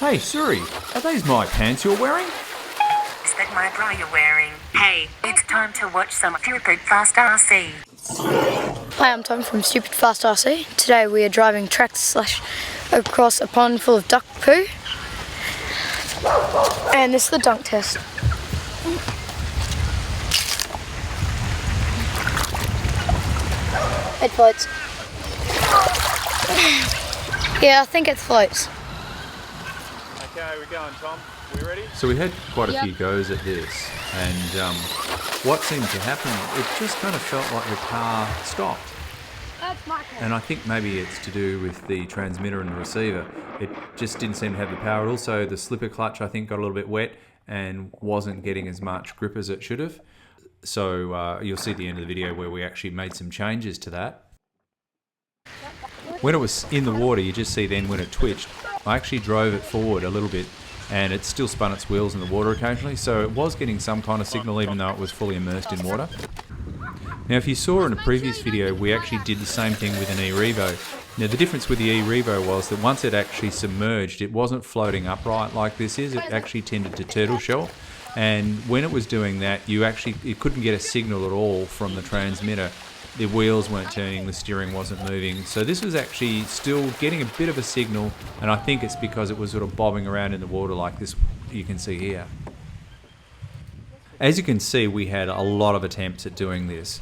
Hey Suri, are these my pants you're wearing? Is that my bra you're wearing? Hey, it's time to watch some Stupid Fast RC. Hi, I'm Tom from Stupid Fast RC. Today we are driving Traxxas across a pond full of duck poo. And this is the dunk test. It floats. Yeah, I think it floats. Okay, we're going, Tom. We ready? So we had quite a few goes at this, and what seemed to happen, it just kind of felt like the car stopped. And I think maybe it's to do with the transmitter and the receiver. It just didn't seem to have the power. Also, the slipper clutch, I think, got a little bit wet and wasn't getting as much grip as it should have. So you'll see at the end of the video where we actually made some changes to that. When it was in the water, you just see then when it twitched, I actually drove it forward a little bit and it still spun its wheels in the water occasionally, so it was getting some kind of signal even though it was fully immersed in water. Now if you saw in a previous video, we actually did the same thing with an E-Revo. Now the difference with the E-Revo was that once it actually submerged, it wasn't floating upright like this is, it actually tended to turtle shell. And when it was doing that, it couldn't get a signal at all from the transmitter. The wheels weren't turning, the steering wasn't moving. So this was actually still getting a bit of a signal, and I think it's because it was sort of bobbing around in the water like this you can see here. As you can see, we had a lot of attempts at doing this,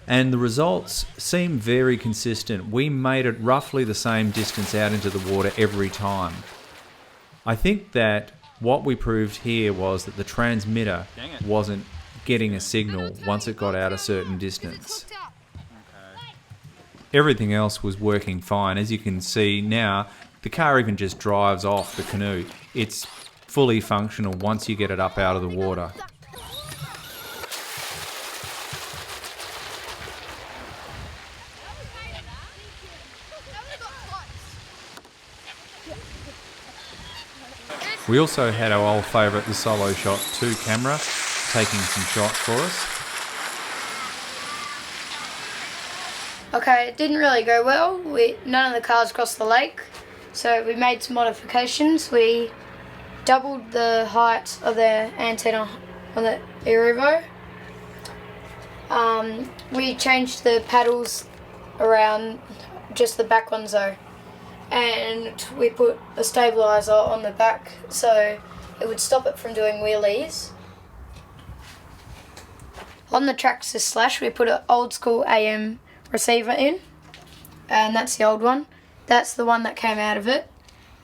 and the results seem very consistent. We made it roughly the same distance out into the water every time. I think that what we proved here was that the transmitter wasn't getting a signal once it got out a certain distance. Everything else was working fine. As you can see now, the car even just drives off the canoe. It's fully functional once you get it up out of the water. We also had our old favourite, the Solo Shot 2 camera, taking some shots for us. Okay, it didn't really go well. None of the cars crossed the lake, so we made some modifications. We doubled the height of the antenna on the E-Revo. We changed the paddles around, just the back ones though, and we put a stabilizer on the back so it would stop it from doing wheelies. On the Traxxas Slash, we put an old school AM receiver in, and that's the old one. That's the one that came out of it.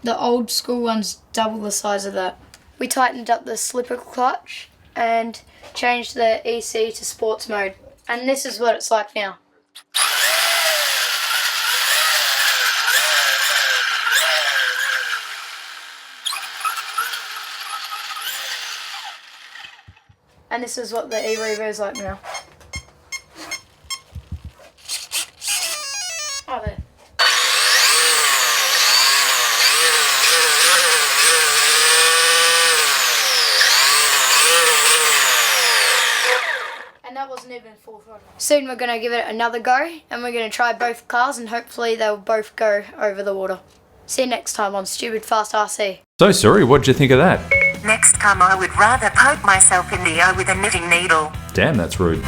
The old school one's double the size of that. We tightened up the slipper clutch and changed the EC to sports mode, and this is what it's like now. And this is what the E-Revo is like now. Oh, there. And that wasn't even full throttle. Soon we're going to give it another go, and we're going to try both cars, and hopefully they'll both go over the water. See you next time on Stupid Fast RC. So Suri, what did you think of that? Next time I would rather poke myself in the eye with a knitting needle. Damn, that's rude.